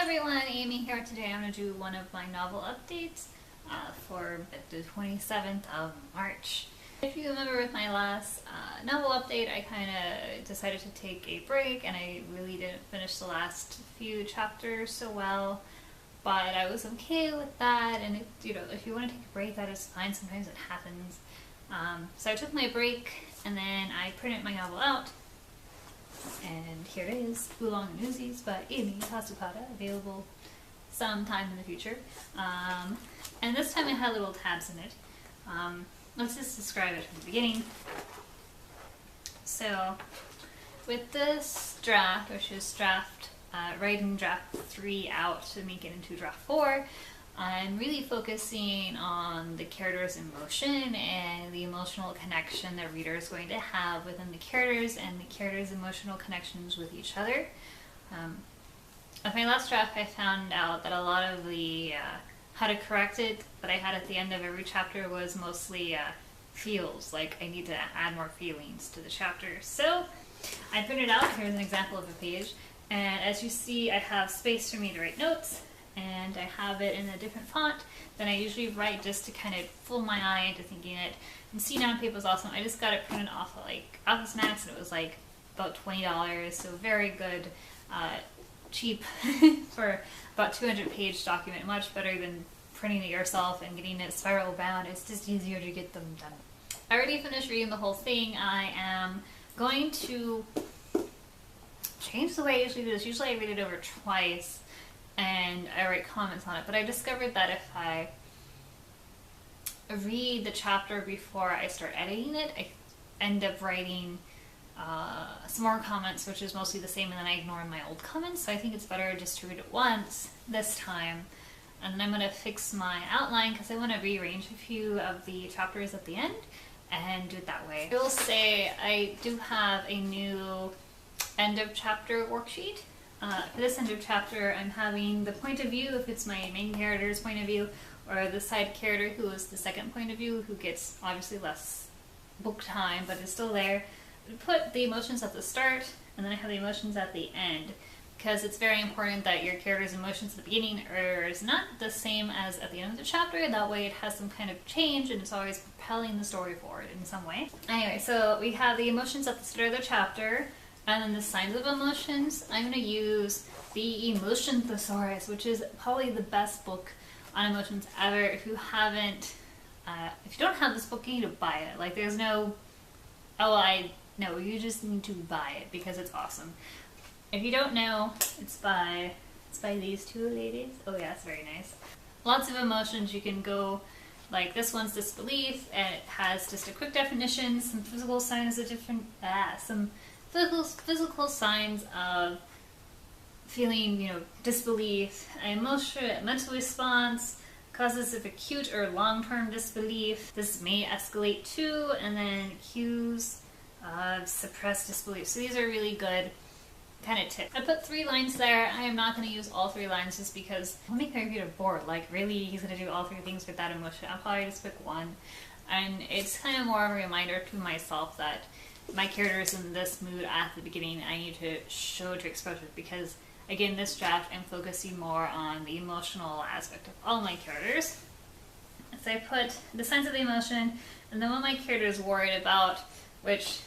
everyone, Amy here. Today I'm going to do one of my novel updates for the 27th of March. If you remember with my last novel update, I kind of decided to take a break and I really didn't finish the last few chapters so well, but I was okay with that. And if you want to take a break, that is fine. Sometimes it happens. So I took my break and then I printed my novel out. And here it is, Oolong and Newsies by Amy Tasukada, available sometime in the future. And this time it had little tabs in it. Let's just describe it from the beginning. So, with this draft, which is writing draft 3 out to make it into draft 4, I'm really focusing on the character's emotion and the emotional connection the reader is going to have within the characters and the characters' emotional connections with each other. With my last draft, I found out that a lot of the how to correct it that I had at the end of every chapter was mostly feels, like I need to add more feelings to the chapter. So I printed out, here's an example of a page, and as you see I have space for me to write notes. And I have it in a different font than I usually write, just to kind of fool my eye into thinking it. And see down paper was awesome. I just got it printed off of Office Max, and it was like about $20, so very good, cheap for about 200-page document. Much better than printing it yourself and getting it spiral bound. It's just easier to get them done. I already finished reading the whole thing. I am going to change the way I usually do this. Usually I read it over twice and I write comments on it, but I discovered that if I read the chapter before I start editing it, I end up writing some more comments, which is mostly the same, and then I ignore my old comments. So I think it's better just to read it once this time, and then I'm going to fix my outline because I want to rearrange a few of the chapters at the end and do it that way. I will say I do have a new end of chapter worksheet. For this end of chapter, I'm having the point of view, if it's my main character's point of view, or the side character who is the second point of view, who gets obviously less book time, but is still there. I put the emotions at the start, and then I have the emotions at the end, because it's very important that your character's emotions at the beginning are not the same as at the end of the chapter. That way it has some kind of change, and it's always propelling the story forward in some way. Anyway, so we have the emotions at the start of the chapter, and then the signs of emotions. I'm going to use the Emotion Thesaurus, which is probably the best book on emotions ever. If you haven't, if you don't have this book, you need to buy it. Like, there's no, no, you just need to buy it because it's awesome. If you don't know, it's by these two ladies. Oh yeah, it's very nice. Lots of emotions. You can go, like this one's disbelief, and it has just a quick definition, some physical signs of different, some physical signs of feeling, disbelief. Mental response, causes of acute or long-term disbelief. This may escalate to, and then cues of suppressed disbelief. So these are really good kind of tips. I put 3 lines there. I am not going to use all 3 lines just because it'll make my reader bored. Like, really, he's going to do all 3 things with that emotion. I'll probably just pick 1. And it's kind of more of a reminder to myself that my character is in this mood at the beginning. I need to show to exposure because, again, this draft I'm focusing more on the emotional aspect of all my characters. So I put the signs of the emotion, and then what my character is worried about, which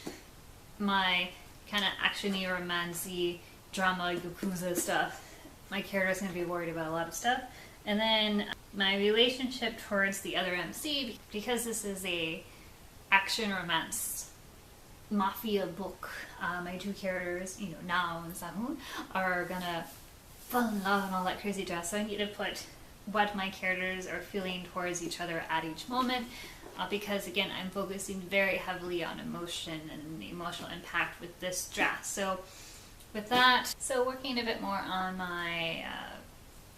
my kind of action-y, romance-y, drama, yakuza stuff, my character is going to be worried about a lot of stuff. And then my relationship towards the other MC, because this is a action romance mafia book, my 2 characters, Nao and Sahun, are gonna fall in love and all that crazy jazz. So I need to put what my characters are feeling towards each other at each moment, because again, I'm focusing very heavily on emotion and the emotional impact with this draft. So with that, working a bit more on my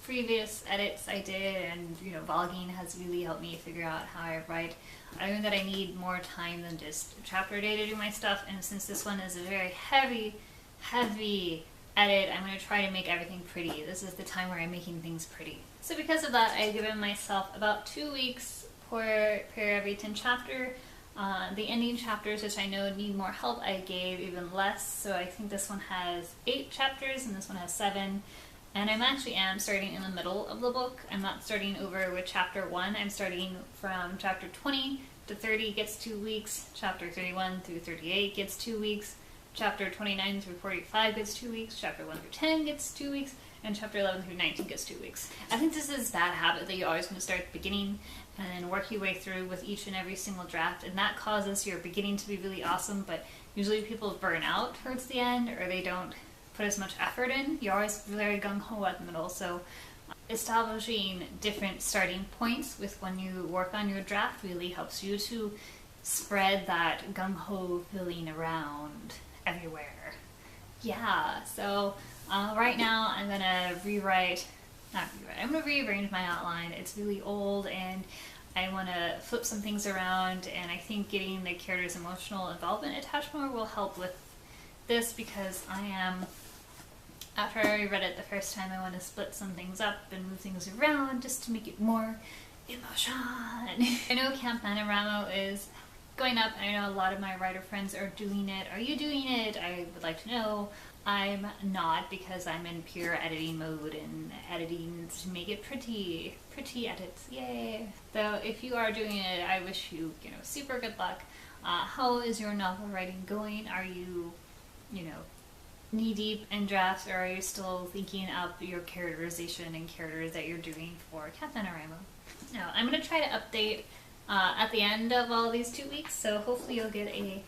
previous edits I did, and vlogging has really helped me figure out how I write. I learned that I need more time than just a chapter a day to do my stuff, and since this one is a very heavy edit, I'm going to try to make everything pretty. This is the time where I'm making things pretty. So because of that, I've given myself about 2 weeks per every 10 chapter. The ending chapters, which I know need more help, I gave even less. So I think this one has 8 chapters and this one has 7. And am starting in the middle of the book. I'm not starting over with chapter 1. I'm starting from chapter 20 to 30 gets 2 weeks. Chapter 31 through 38 gets 2 weeks. Chapter 29 through 45 gets 2 weeks. Chapter 1 through 10 gets 2 weeks. And chapter 11 through 19 gets 2 weeks. I think this is a bad habit that you always want to start at the beginning and then work your way through with each and every single draft. And that causes your beginning to be really awesome, but usually people burn out towards the end, or they don't put as much effort in. You're always very gung-ho at the middle, so establishing different starting points with when you work on your draft really helps you to spread that gung-ho feeling around everywhere. Yeah, so right now I'm gonna I'm gonna rearrange my outline. It's really old and I want to flip some things around, and I think getting the character's emotional involvement attached more will help with this, because after I read it the first time, I want to split some things up and move things around just to make it more emotion. I know Camp NaNoWriMo is going up, and I know a lot of my writer friends are doing it. Are you doing it? I would like to know. I'm not, because I'm in pure editing mode and editing to make it pretty edits, yay. So if you are doing it, I wish you, super good luck. How is your novel writing going? Are you, knee deep in drafts, or are you still thinking up your characterization and characters that you're doing for Camp NaNoWriMo? Now, I'm going to try to update at the end of all these 2 weeks, so hopefully you'll get a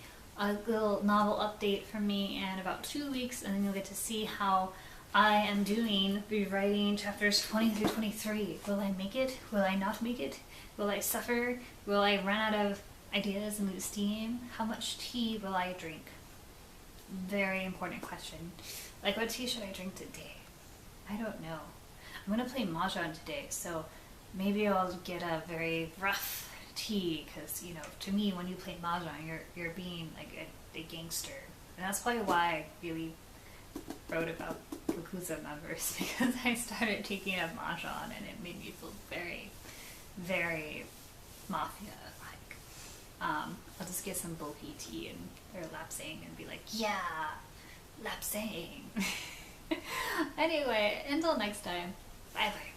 little novel update from me in about 2 weeks, and then you'll get to see how I am doing rewriting chapters 20 through 23. Will I make it? Will I not make it? Will I suffer? Will I run out of ideas and lose steam? How much tea will I drink? Very important question. Like, what tea should I drink today? I don't know. I'm gonna play Mahjong today, so maybe I'll get a very rough tea, because to me, when you play Mahjong, you're being like a gangster, and that's probably why I really wrote about Yakuza members, because I started taking up Mahjong and it made me feel very, very mafia-like. I'll just get some bulky tea or lapsang and be like, yeah, lapsang. Anyway, until next time, bye bye.